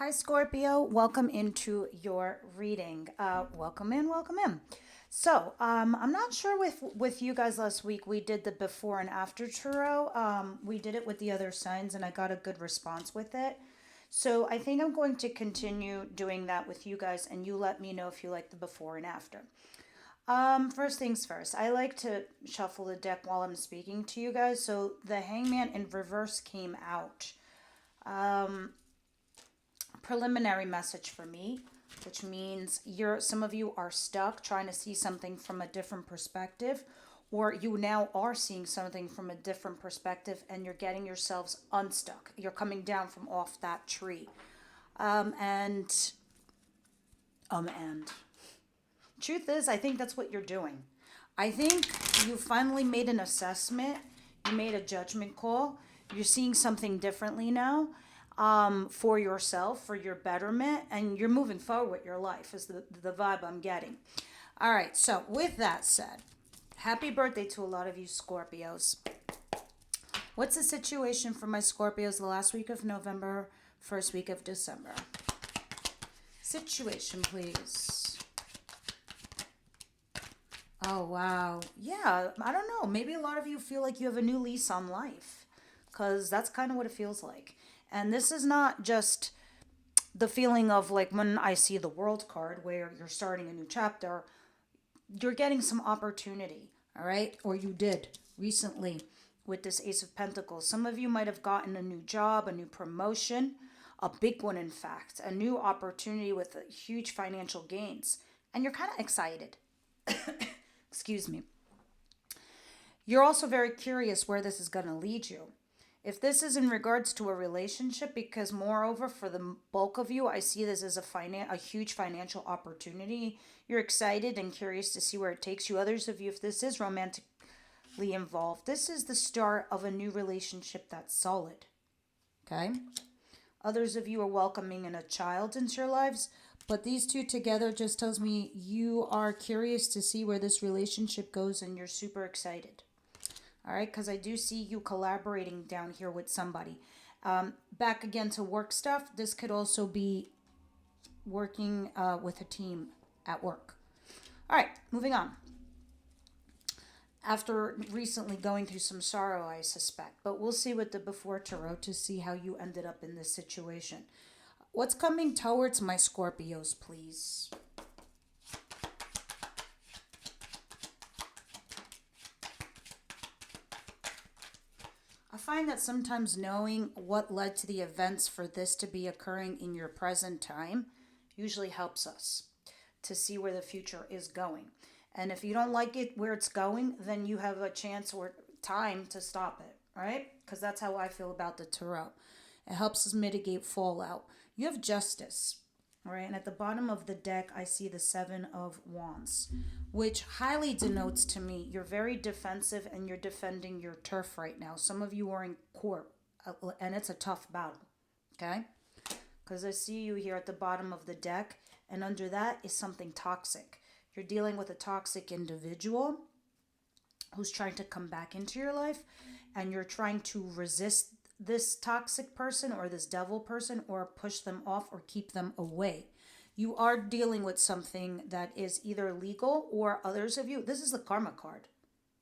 Hi, Scorpio. Welcome into your reading. Welcome in, welcome in. So, I'm not sure with you guys last week. We did the before and after tarot. We did it with the other signs, and I got a good response with it. So, I think I'm going to continue doing that with you guys, and you let me know if you like the before and after. First things first, I like to shuffle the deck while I'm speaking to you guys. So, the Hangman in reverse came out. Preliminary message for me, which means some of you are stuck trying to see something from a different perspective, or you now are seeing something from a different perspective and you're getting yourselves unstuck. You're coming down from off that tree. And truth is, I think that's what you're doing. I think you finally made an assessment, you made a judgment call, you're seeing something differently now, for yourself, for your betterment, and you're moving forward with your life, is the vibe I'm getting. All right, so with that said, happy birthday to a lot of you Scorpios. What's the situation for my Scorpios the last week of November, first week of December? Situation, please. Oh, wow. Yeah, I don't know. Maybe a lot of you feel like you have a new lease on life, because that's kind of what it feels like. And this is not just the feeling of like when I see the world card where you're starting a new chapter, you're getting some opportunity, all right? Or you did recently with this Ace of Pentacles. Some of you might have gotten a new job, a new promotion, a big one, in fact, a new opportunity with huge financial gains. And you're kind of excited. Excuse me. You're also very curious where this is going to lead you. If this is in regards to a relationship, because moreover, for the bulk of you, I see this as a huge financial opportunity. You're excited and curious to see where it takes you. Others of you, if this is romantically involved, this is the start of a new relationship that's solid. Okay? Others of you are welcoming in a child into your lives, but these two together just tells me you are curious to see where this relationship goes and you're super excited. All right, because I do see you collaborating down here with somebody. Back again to work stuff. This could also be working with a team at work. All right, moving on. After recently going through some sorrow, I suspect. But we'll see with the before tarot to see how you ended up in this situation. What's coming towards my Scorpios, please? I find that sometimes knowing what led to the events for this to be occurring in your present time usually helps us to see where the future is going. And if you don't like it where it's going, then you have a chance or time to stop it, right? Because that's how I feel about the tarot. It helps us mitigate fallout. You have justice. All right, and at the bottom of the deck, I see the Seven of Wands, which highly denotes to me you're very defensive and you're defending your turf right now. Some of you are in court, and it's a tough battle, okay? Because I see you here at the bottom of the deck, and under that is something toxic. You're dealing with a toxic individual who's trying to come back into your life, and you're trying to resist this toxic person or this devil person or push them off or keep them away. You are dealing with something that is either legal, or others of you, this is the karma card.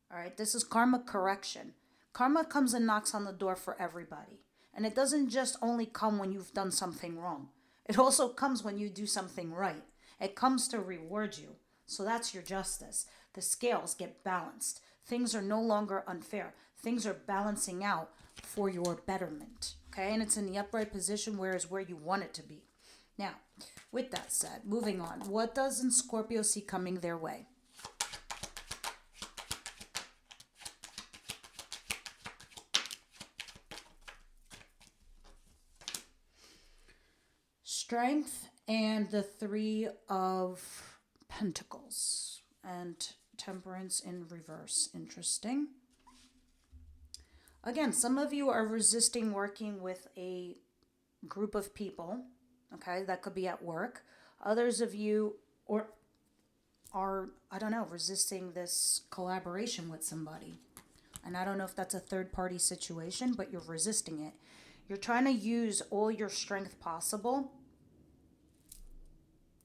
All right, this is karma correction. Karma comes and knocks on the door for everybody. And it doesn't just only come when you've done something wrong. It also comes when you do something right. It comes to reward you. So that's your justice. The scales get balanced. Things are no longer unfair. Things are balancing out for your betterment. Okay, and it's in the upright position, whereas where you want it to be. Now, with that said, moving on. What doesn't Scorpio see coming their way? Strength and the Three of Pentacles. And Temperance in reverse. Interesting. Again, some of you are resisting working with a group of people. Okay, that could be at work. Others of you are, I don't know, resisting this collaboration with somebody. And I don't know if that's a third party situation, but you're resisting it. You're trying to use all your strength possible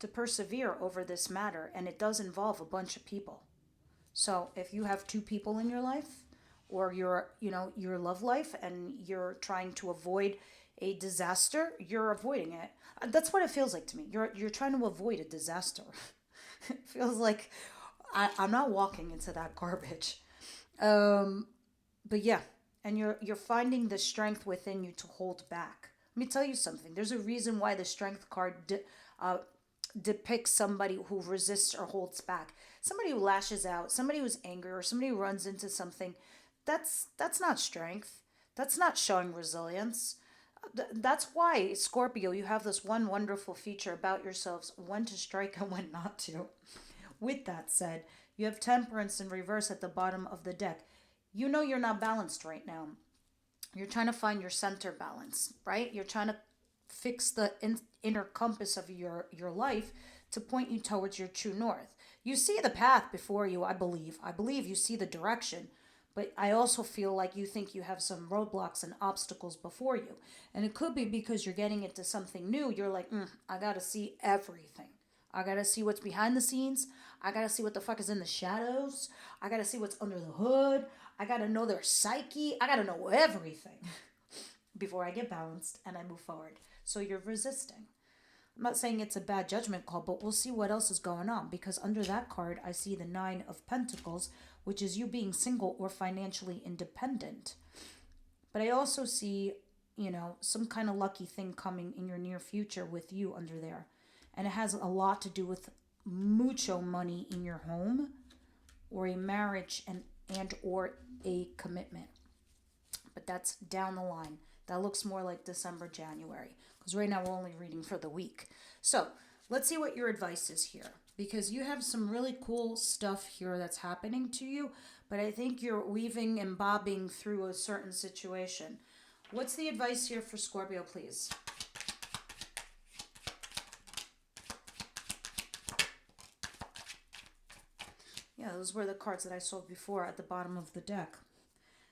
to persevere over this matter, and it does involve a bunch of people. So if you have two people in your life, or your love life, and you're trying to avoid a disaster, you're avoiding it. That's what it feels like to me. You're trying to avoid a disaster. It feels like I'm not walking into that garbage. But yeah, and you're finding the strength within you to hold back. Let me tell you something. There's a reason why the strength card depicts somebody who resists or holds back. Somebody who lashes out, somebody who's angry, or somebody who runs into something. That's not strength. That's not showing resilience. That's why, Scorpio, you have this one wonderful feature about yourselves: when to strike and when not to. With that said, you have Temperance in reverse at the bottom of the deck. You know you're not balanced right now. You're trying to find your center balance, right? You're trying to fix the inner compass of your life to point you towards your true north. You see the path before you, I believe. I believe you see the direction, but I also feel like you think you have some roadblocks and obstacles before you. And it could be because you're getting into something new. You're like, I got to see everything. I got to see what's behind the scenes. I got to see what the fuck is in the shadows. I got to see what's under the hood. I got to know their psyche. I got to know everything before I get balanced and I move forward. So you're resisting. I'm not saying it's a bad judgment call, but we'll see what else is going on, because under that card, I see the Nine of Pentacles, which is you being single or financially independent. But I also see, some kind of lucky thing coming in your near future with you under there. And it has a lot to do with mucho money in your home, or a marriage and or a commitment. But that's down the line. That looks more like December, January, because right now we're only reading for the week. So let's see what your advice is here, because you have some really cool stuff here that's happening to you, but I think you're weaving and bobbing through a certain situation. What's the advice here for Scorpio, please? Yeah, those were the cards that I sold before at the bottom of the deck.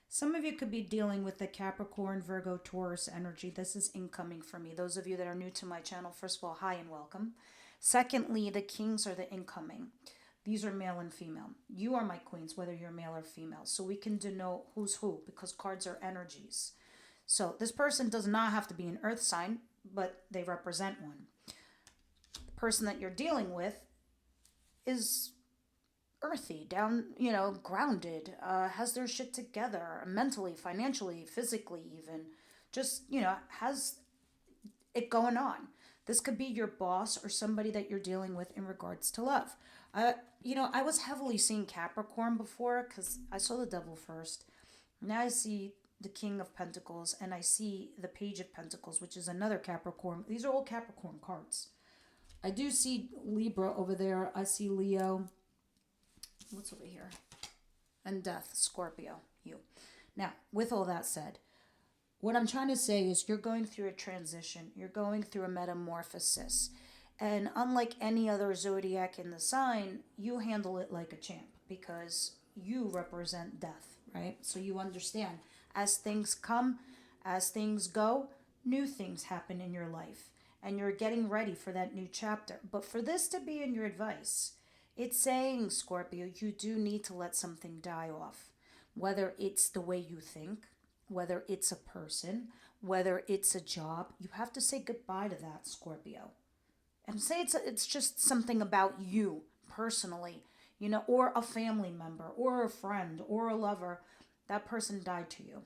Some of you could be dealing with the Capricorn, Virgo, Taurus energy. This is incoming for me. Those of you that are new to my channel, first of all, hi and welcome. Secondly, the kings are the incoming. These are male and female. You are my queens, whether you're male or female. So we can denote who's who, because cards are energies. So this person does not have to be an earth sign, but they represent one. The person that you're dealing with is earthy, down, grounded, has their shit together mentally, financially, physically, even. Just, has it going on. This could be your boss or somebody that you're dealing with in regards to love. I was heavily seeing Capricorn before because I saw the devil first. Now I see the King of Pentacles and I see the Page of Pentacles, which is another Capricorn. These are all Capricorn cards. I do see Libra over there. I see Leo. What's over here? And Death, Scorpio, you. Now, with all that said, what I'm trying to say is you're going through a transition. You're going through a metamorphosis. And unlike any other zodiac in the sign, you handle it like a champ because you represent death, right? So you understand as things come, as things go, new things happen in your life. And you're getting ready for that new chapter. But for this to be in your advice, it's saying, Scorpio, you do need to let something die off. Whether it's the way you think, whether it's a person, whether it's a job, you have to say goodbye to that, Scorpio. And say it's just something about you personally, or a family member, or a friend, or a lover. That person died to you.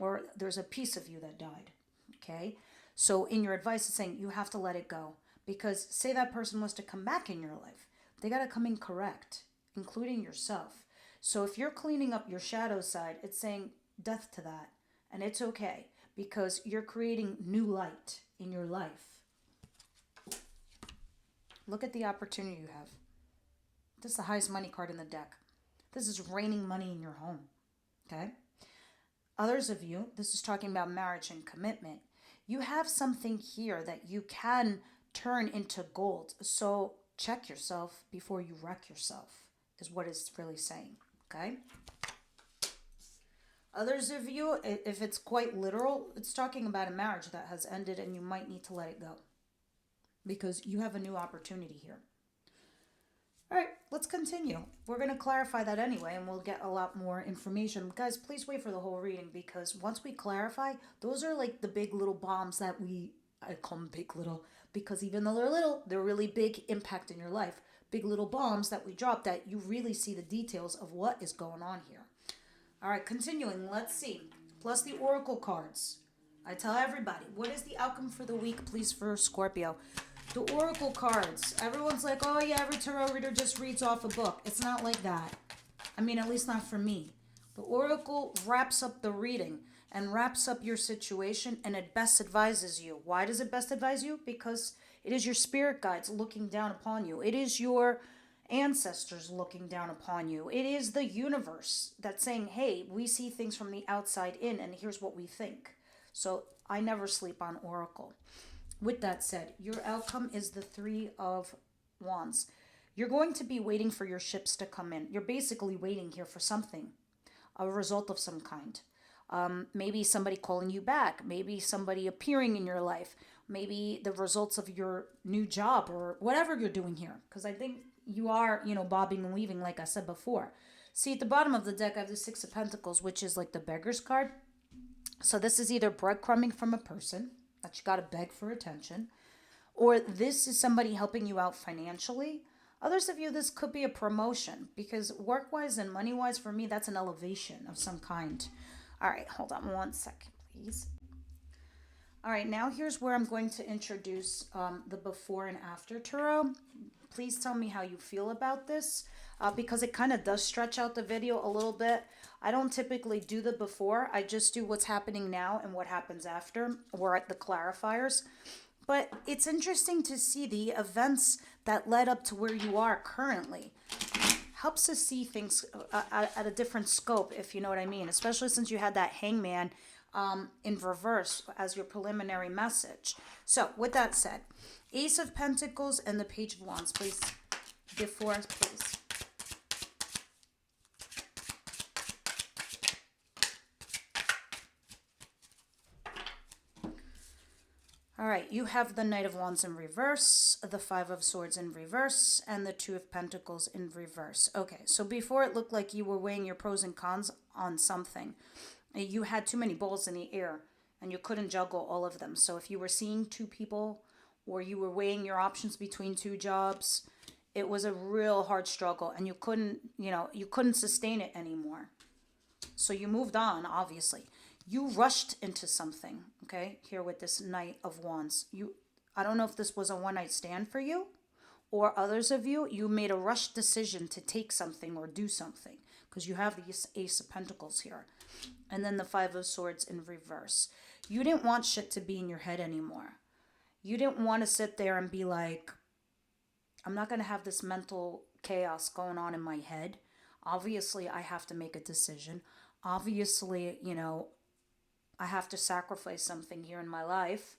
Or there's a piece of you that died, okay? So in your advice, it's saying you have to let it go. Because say that person was to come back in your life. They got to come in correct, including yourself. So if you're cleaning up your shadow side, it's saying death to that. And it's okay because you're creating new light in your life. Look at the opportunity you have. This is the highest money card in the deck. This is raining money in your home. Okay? Others of you, this is talking about marriage and commitment. You have something here that you can turn into gold. So check yourself before you wreck yourself, is what it's really saying, okay? Others of you, if it's quite literal, it's talking about a marriage that has ended and you might need to let it go. because you have a new opportunity here. All right, let's continue. We're going to clarify that anyway, and we'll get a lot more information. Guys, please wait for the whole reading, because once we clarify, those are like the big little bombs that I call them big little, because even though they're little, they're really big impact in your life. Big little bombs that we drop that you really see the details of what is going on here. All right, continuing, let's see. Plus the oracle cards. I tell everybody, what is the outcome for the week, please, for Scorpio? The oracle cards. Everyone's like, oh yeah, every tarot reader just reads off a book. It's not like that. I mean, at least not for me. The oracle wraps up the reading and wraps up your situation, and it best advises you. Why does it best advise you? Because it is your spirit guides looking down upon you. It is your ancestors looking down upon you. It is the universe that's saying, hey, we see things from the outside in, and here's what we think. So I never sleep on oracle. With that said, your outcome is the Three of Wands. You're going to be waiting for your ships to come in. You're basically waiting here for something, a result of some kind. Maybe somebody calling you back. Maybe somebody appearing in your life. Maybe the results of your new job or whatever you're doing here. Because I think you are, bobbing and weaving, like I said before. See, at the bottom of the deck, I have the Six of Pentacles, which is like the beggar's card. So this is either breadcrumbing from a person that you got to beg for attention, or this is somebody helping you out financially. Others of you, this could be a promotion, because work-wise and money-wise, for me, that's an elevation of some kind. All right, hold on one second, please. All right, now here's where I'm going to introduce the before and after tarot. Please tell me how you feel about this, because it kind of does stretch out the video a little bit. I don't typically do the before. I just do what's happening now and what happens after, or at the clarifiers. But it's interesting to see the events that led up to where you are currently. Helps us see things at a different scope, if you know what I mean, especially since you had that Hangman in reverse as your preliminary message. So with that said, Ace of Pentacles and the Page of Wands, please. Before, please. All right, you have the Knight of Wands in reverse, the Five of Swords in reverse, and the Two of Pentacles in reverse. Okay, so before it looked like you were weighing your pros and cons on something. You had too many balls in the air, and you couldn't juggle all of them. So if you were seeing two people, or you were weighing your options between two jobs, it was a real hard struggle, and you couldn't sustain it anymore. So you moved on, obviously. You rushed into something, okay, here with this Knight of Wands. I don't know if this was a one-night stand for you, or others of you, you made a rushed decision to take something or do something, because you have the Ace of Pentacles here. And then the Five of Swords in reverse. You didn't want shit to be in your head anymore. You didn't want to sit there and be like, I'm not going to have this mental chaos going on in my head. Obviously, I have to make a decision. Obviously, I have to sacrifice something here in my life.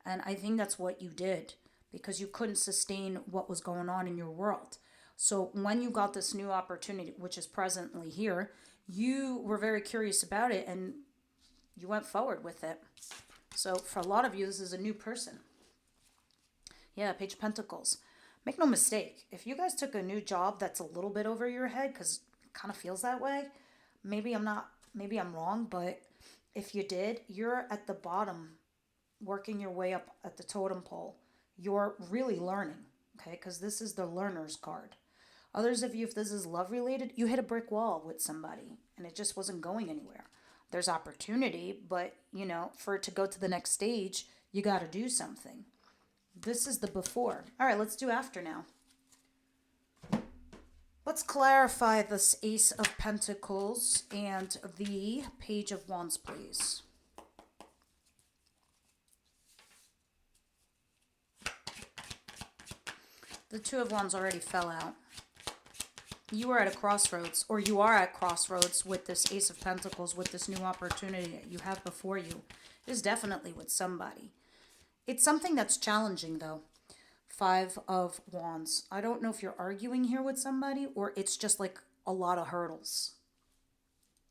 And I think that's what you did, because you couldn't sustain what was going on in your world. So when you got this new opportunity, which is presently here, you were very curious about it and you went forward with it. So for a lot of you, this is a new person. Yeah, Page of Pentacles. Make no mistake, if you guys took a new job that's a little bit over your head, because it kind of feels that way, maybe I'm wrong, but if you did, you're at the bottom, working your way up at the totem pole. You're really learning, okay? Because this is the learner's card. Others of you, if this is love related, you hit a brick wall with somebody and it just wasn't going anywhere. There's opportunity, but for it to go to the next stage, you got to do something. This is the before. All right, let's do after now. Let's clarify this Ace of Pentacles and the Page of Wands, please. The Two of Wands already fell out. You were at a crossroads, or you are at crossroads with this Ace of Pentacles, with this new opportunity that you have before you. It is definitely with somebody. It's something that's challenging, though. Five of Wands. I don't know if you're arguing here with somebody, or it's just like a lot of hurdles.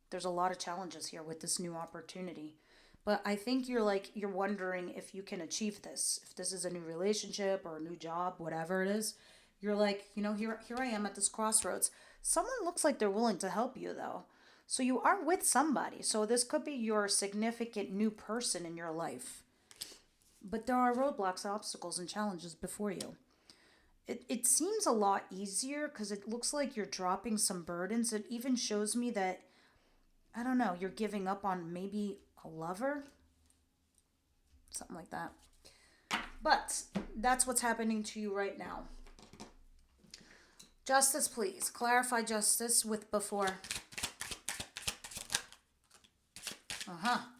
There's a lot of challenges here with this new opportunity. But I think you're wondering if you can achieve this. If this is a new relationship or a new job, whatever it is. You're like, here I am at this crossroads. Someone looks like they're willing to help you though. So you are with somebody. So this could be your significant new person in your life. But there are roadblocks, obstacles, and challenges before you. It seems a lot easier because it looks like you're dropping some burdens. It even shows me that, I don't know, you're giving up on maybe a lover, something like that. But that's what's happening to you right now. Justice, please. Clarify justice with before.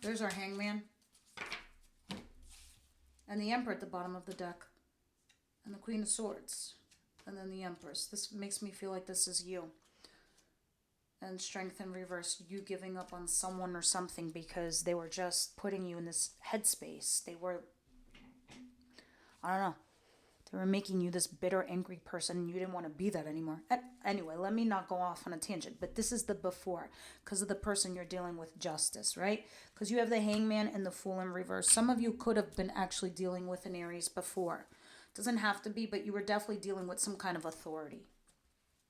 There's our hangman. And the Emperor at the bottom of the deck. And the Queen of Swords. And then the Empress. This makes me feel like this is you. And Strength in reverse. You giving up on someone or something because they were just putting you in this headspace. They were, I don't know. They were making you this bitter, angry person, and you didn't want to be that anymore. Anyway, let me not go off on a tangent, but this is the before, because of the person you're dealing with, justice, right? Because you have the Hangman and the Fool in reverse. Some of you could have been actually dealing with an Aries before. Doesn't have to be, but you were definitely dealing with some kind of authority.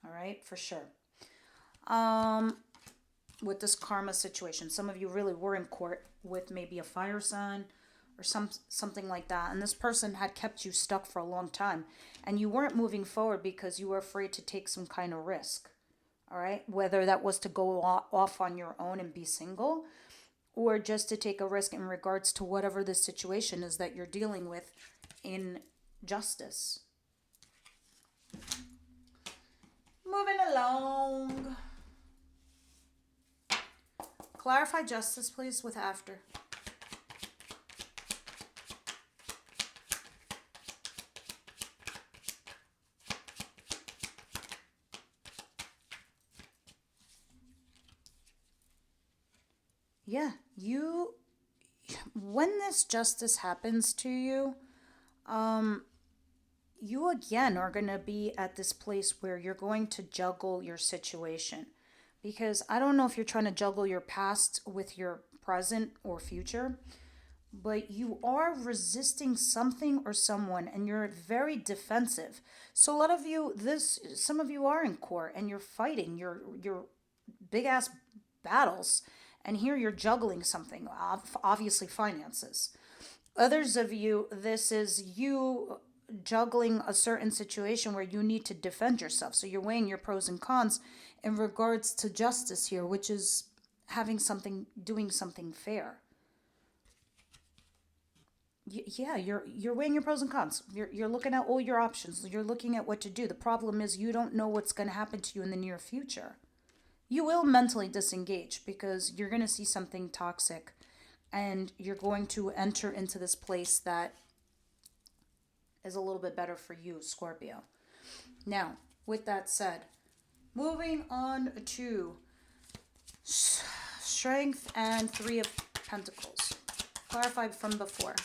All right, for sure. With this karma situation, some of you really were in court with maybe a fire sign, or something like that, and this person had kept you stuck for a long time, and you weren't moving forward because you were afraid to take some kind of risk. All right, whether that was to go off on your own and be single, or just to take a risk in regards to whatever the situation is that you're dealing with in justice. Moving along. Clarify justice, please, with after. Yeah, when this justice happens to you, you again are going to be at this place where you're going to juggle your situation. Because I don't know if you're trying to juggle your past with your present or future, but you are resisting something or someone, and you're very defensive. So a lot of you, some of you are in court and you're fighting your big ass battles. And here you're juggling something, obviously finances. Others of you, this is you juggling a certain situation where you need to defend yourself. So you're weighing your pros and cons in regards to justice here, which is doing something fair. Yeah, you're weighing your pros and cons. You're looking at all your options. You're looking at what to do. The problem is you don't know what's going to happen to you in the near future. You will mentally disengage because you're going to see something toxic, and you're going to enter into this place that is a little bit better for you, Scorpio. Now, with that said, moving on to Strength and Three of Pentacles. Clarify from before.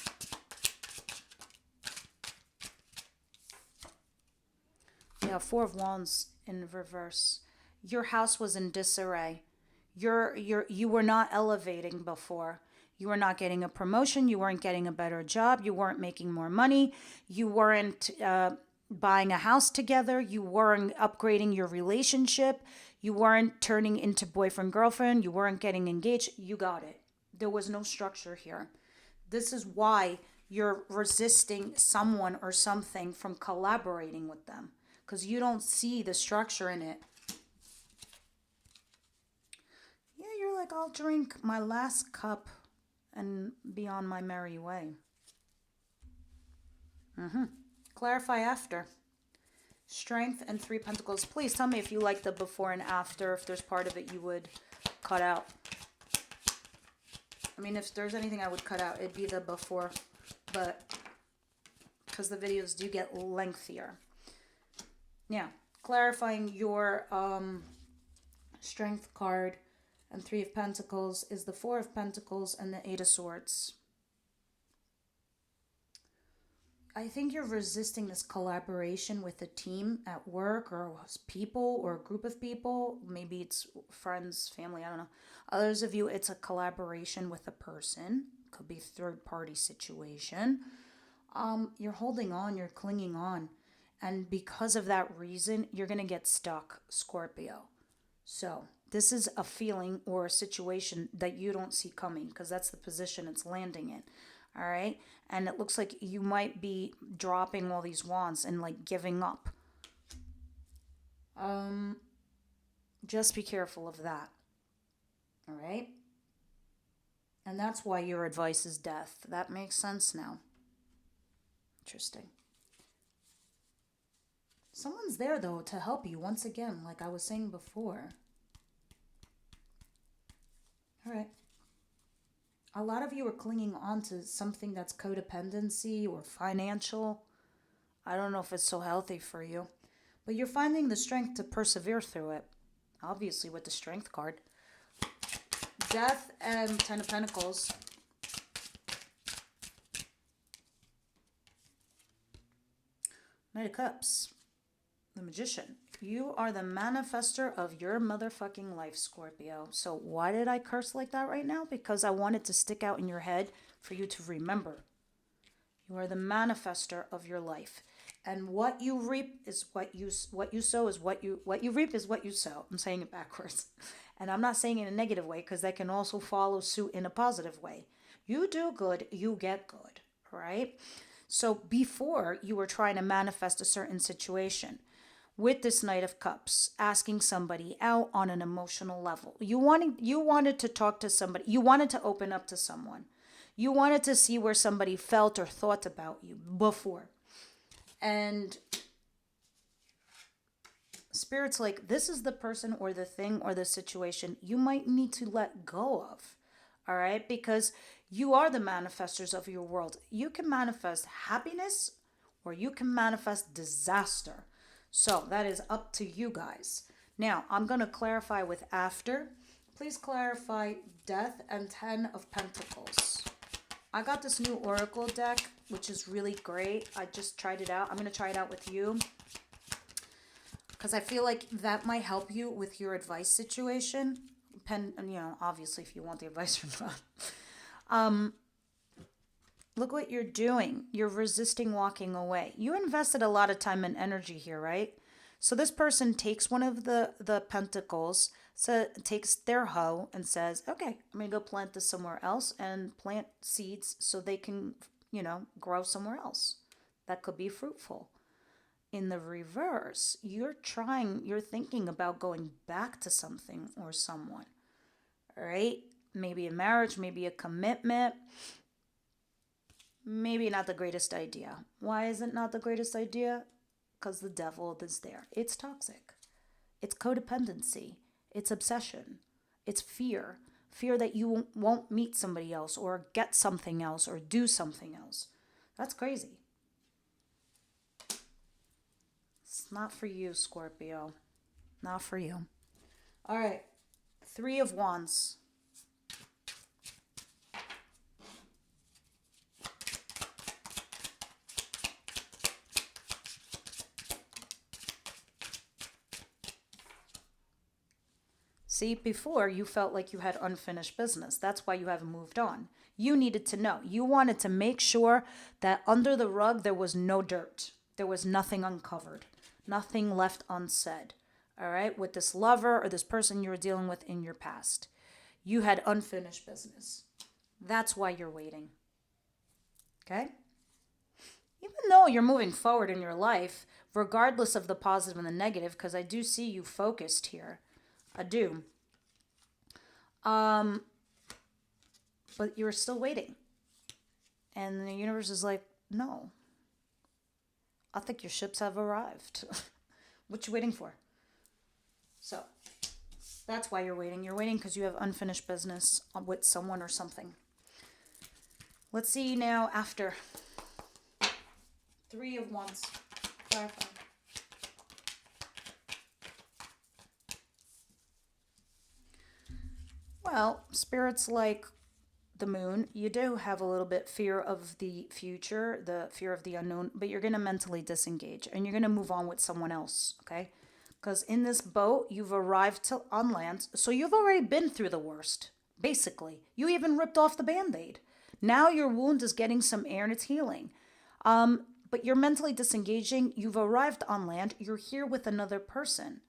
Yeah, Four of Wands in reverse. Your house was in disarray. You were not elevating before. You were not getting a promotion. You weren't getting a better job. You weren't making more money. You weren't buying a house together. You weren't upgrading your relationship. You weren't turning into boyfriend, girlfriend. You weren't getting engaged. You got it. There was no structure here. This is why you're resisting someone or something from collaborating with them, because you don't see the structure in it. You're like, I'll drink my last cup and be on my merry way. Clarify after. Strength and Three Pentacles. Please tell me if you like the before and after, if there's part of it you would cut out. I mean, if there's anything I would cut out, it'd be the before, but because the videos do get lengthier. Now, clarifying your Strength card and Three of Pentacles is the Four of Pentacles and the Eight of Swords. I think you're resisting this collaboration with a team at work, or people, or a group of people. Maybe it's friends, family, I don't know. Others of you, it's a collaboration with a person. Could be third party situation. You're holding on, you're clinging on. And because of that reason, you're going to get stuck, Scorpio. So, this is a feeling or a situation that you don't see coming because that's the position it's landing in. All right? And it looks like you might be dropping all these wands and like giving up. Just be careful of that. All right? And that's why your advice is death. That makes sense now. Interesting. Someone's there, though, to help you once again, like I was saying before. All right. A lot of you are clinging on to something that's codependency or financial. I don't know if it's so healthy for you. But you're finding the strength to persevere through it. Obviously, with the Strength card. Death and Ten of Pentacles. Knight of Cups. The Magician. You are the manifester of your motherfucking life, Scorpio. So why did I curse like that right now? Because I wanted to stick out in your head for you to remember. You are the manifester of your life. And what you reap is what you sow is what you reap is what you sow. I'm saying it backwards. And I'm not saying it in a negative way because that can also follow suit in a positive way. You do good, you get good, right? So before you were trying to manifest a certain situation, with this Knight of Cups, asking somebody out on an emotional level. You wanted to talk to somebody. You wanted to open up to someone. You wanted to see where somebody felt or thought about you before. And Spirit's like, this is the person or the thing or the situation you might need to let go of. All right? Because you are the manifestors of your world. You can manifest happiness or you can manifest disaster. So that is up to you guys. Now, I'm going to clarify with after. Please clarify Death and 10 of Pentacles. I got this new Oracle deck, which is really great. I just tried it out. I'm going to try it out with you. Because I feel like that might help you with your advice situation. Obviously, if you want the advice or not. Look what you're doing. You're resisting walking away. You invested a lot of time and energy here, right? So this person takes one of the pentacles, so takes their hoe and says, okay, I'm going to go plant this somewhere else and plant seeds so they can, grow somewhere else. That could be fruitful. In the reverse, you're thinking about going back to something or someone, right? Maybe a marriage, maybe a commitment. Maybe not the greatest idea. Why is it not the greatest idea? Because the devil is there. It's toxic. It's codependency. It's obsession. It's fear. Fear that you won't meet somebody else or get something else or do something else. That's crazy. It's not for you, Scorpio. Not for you. All right. 3 of Wands. See, before you felt like you had unfinished business. That's why you haven't moved on. You needed to know. You wanted to make sure that under the rug there was no dirt. There was nothing uncovered. Nothing left unsaid. All right? With this lover or this person you were dealing with in your past. You had unfinished business. That's why you're waiting. Okay? Even though you're moving forward in your life, regardless of the positive and the negative, because I do see you focused here. I do. But you're still waiting. And the universe is like, no. I think your ships have arrived. What you waiting for? So, that's why you're waiting. You're waiting because you have unfinished business with someone or something. Let's see now after. 3 of Wands. Clarify. Well, spirits like the moon, you do have a little bit fear of the future, the fear of the unknown, but you're going to mentally disengage and you're going to move on with someone else, okay? Because in this boat, you've arrived on land, so you've already been through the worst, basically. You even ripped off the Band-Aid. Now your wound is getting some air and it's healing. But you're mentally disengaging. You've arrived on land. You're here with another person.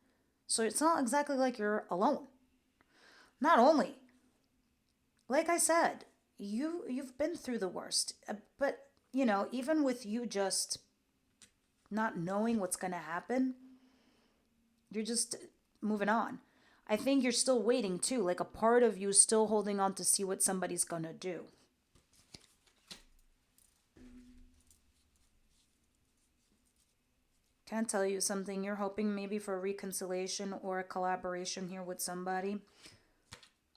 So it's not exactly like you're alone. Not only, like I said, you've been through the worst. But, even with you just not knowing what's going to happen, you're just moving on. I think you're still waiting too. Like a part of you is still holding on to see what somebody's going to do. Can I tell you something? You're hoping maybe for a reconciliation or a collaboration here with somebody.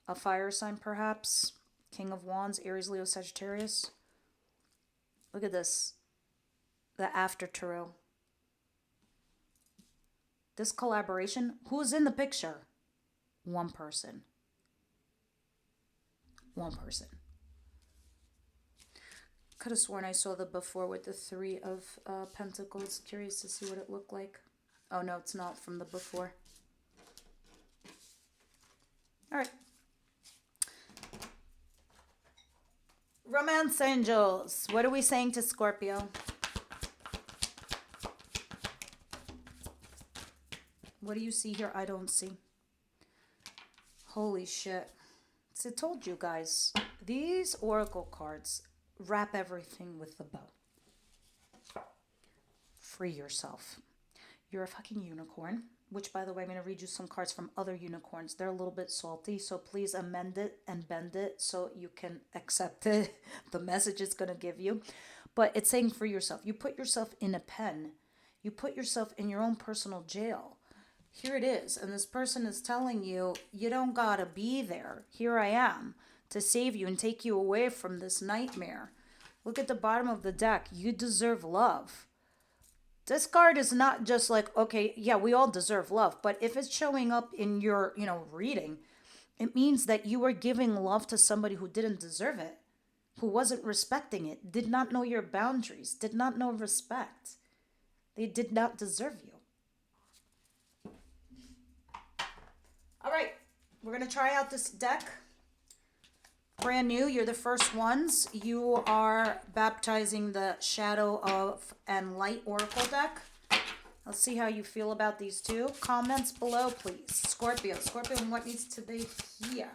A fire sign, perhaps. King of Wands, Aries, Leo, Sagittarius. Look at this. The after tarot. This collaboration, who's in the picture? One person. One person. Could have sworn I saw the before with the Three of Pentacles. Curious to see what it looked like. Oh, no, it's not from the before. All right. Romance angels. What are we saying to Scorpio? What do you see here I don't see? Holy shit. So I told you guys, these oracle cards wrap everything with the bow. Free yourself. You're a fucking unicorn, which, by the way, I'm going to read you some cards from other unicorns. They're a little bit salty, so please amend it and bend it so you can accept it, the message it's going to give you. But it's saying free yourself. You put yourself in a pen. You put yourself in your own personal jail. Here it is. And this person is telling you, you don't got to be there. Here I am to save you and take you away from this nightmare. Look at the bottom of the deck. You deserve love. This card is not just like, okay, yeah, we all deserve love. But if it's showing up in your, reading, it means that you are giving love to somebody who didn't deserve it, who wasn't respecting it, did not know your boundaries, did not know respect. They did not deserve you. All right, we're going to try out this deck. Brand new, you're the first ones. You are baptizing the Shadow of and Light Oracle deck. Let's see how you feel about these two. Comments below, please. Scorpio, what needs to they hear?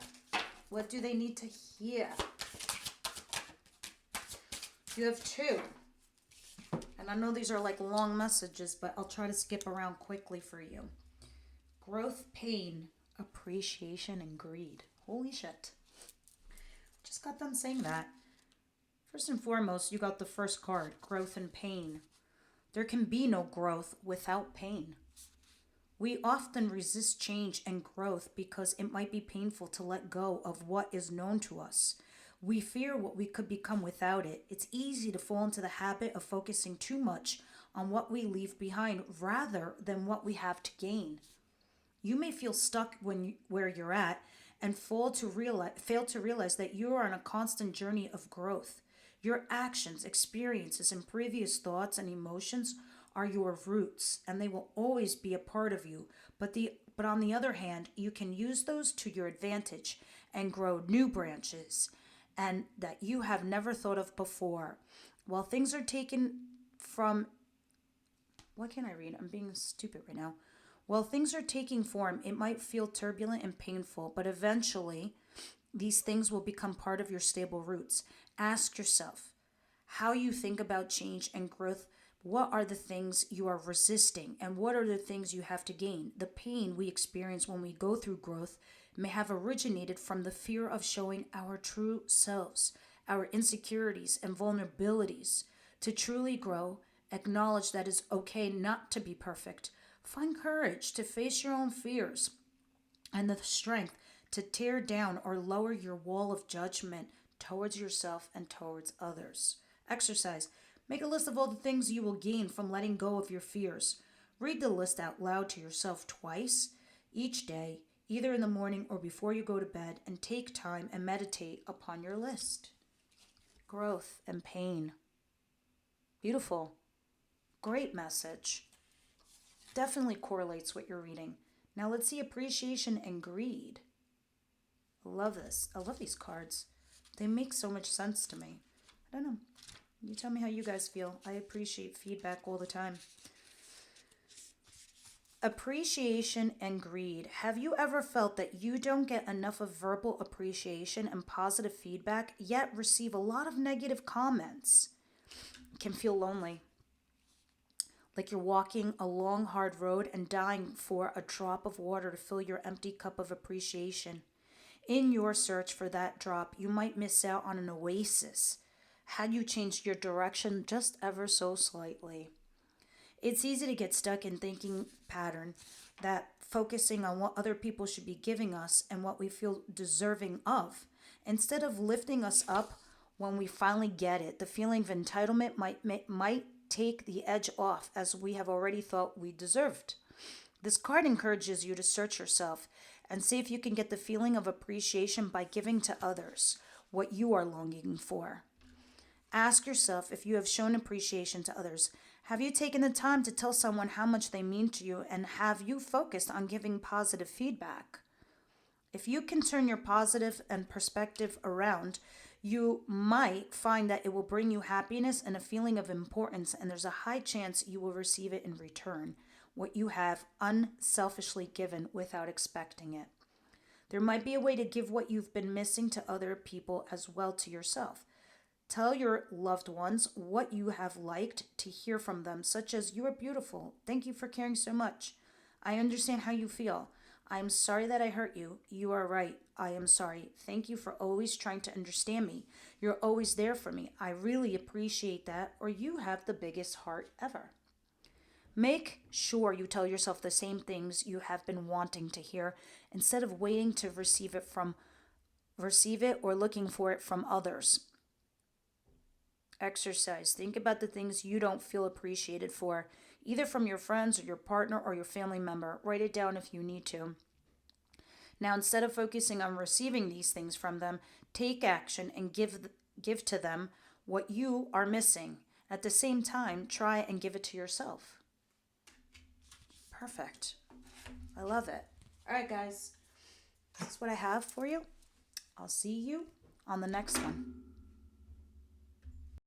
What do they need to hear? You have two. And I know these are like long messages, but I'll try to skip around quickly for you. Growth, pain, appreciation, and greed. Holy shit. Just got done saying that. First and foremost, you got the first card, growth and pain. There can be no growth without pain. We often resist change and growth because it might be painful to let go of what is known to us. We fear what we could become without it. It's easy to fall into the habit of focusing too much on what we leave behind rather than what we have to gain. You may feel stuck where you're at and fail to realize that you are on a constant journey of growth. Your actions, experiences, and previous thoughts and emotions are your roots, and they will always be a part of you. But on the other hand, you can use those to your advantage and grow new branches and that you have never thought of before. While things are taken from... What can I read? I'm being stupid right now. While things are taking form, it might feel turbulent and painful, but eventually these things will become part of your stable roots. Ask yourself how you think about change and growth. What are the things you are resisting and what are the things you have to gain? The pain we experience when we go through growth may have originated from the fear of showing our true selves, our insecurities and vulnerabilities. To truly grow, acknowledge that it's okay not to be perfect. Find courage to face your own fears and the strength to tear down or lower your wall of judgment towards yourself and towards others. Exercise. Make a list of all the things you will gain from letting go of your fears. Read the list out loud to yourself twice each day, either in the morning or before you go to bed, and take time and meditate upon your list. Growth and pain. Beautiful. Great message. Definitely correlates what you're reading. Now let's see appreciation and greed. I love this. I love these cards. They make so much sense to me. I don't know. You tell me how you guys feel. I appreciate feedback all the time. Appreciation and greed. Have you ever felt that you don't get enough of verbal appreciation and positive feedback, yet receive a lot of negative comments? It can feel lonely. Like you're walking a long, hard road and dying for a drop of water to fill your empty cup of appreciation. In your search for that drop, you might miss out on an oasis had you changed your direction just ever so slightly. It's easy to get stuck in thinking pattern that focusing on what other people should be giving us and what we feel deserving of, instead of lifting us up when we finally get it. The feeling of entitlement might take the edge off, as we have already thought we deserved. This card encourages you to search yourself and see if you can get the feeling of appreciation by giving to others what you are longing for. Ask yourself if you have shown appreciation to others. Have you taken the time to tell someone how much they mean to you, and have you focused on giving positive feedback? If you can turn your positive and perspective around, you might find that it will bring you happiness and a feeling of importance, and there's a high chance you will receive it in return, what you have unselfishly given without expecting it. There might be a way to give what you've been missing to other people as well to yourself. Tell your loved ones what you have liked to hear from them, such as, "You are beautiful. Thank you for caring so much. I understand how you feel. I am sorry that I hurt you. You are right. I am sorry. Thank you for always trying to understand me. You're always there for me. I really appreciate that," or "You have the biggest heart ever." Make sure you tell yourself the same things you have been wanting to hear, instead of waiting to receive it or looking for it from others. Exercise. Think about the things you don't feel appreciated for, either from your friends or your partner or your family member. Write it down if you need to. Now, instead of focusing on receiving these things from them, take action and give to them what you are missing. At the same time, try and give it to yourself. Perfect. I love it. All right, guys. That's what I have for you. I'll see you on the next one.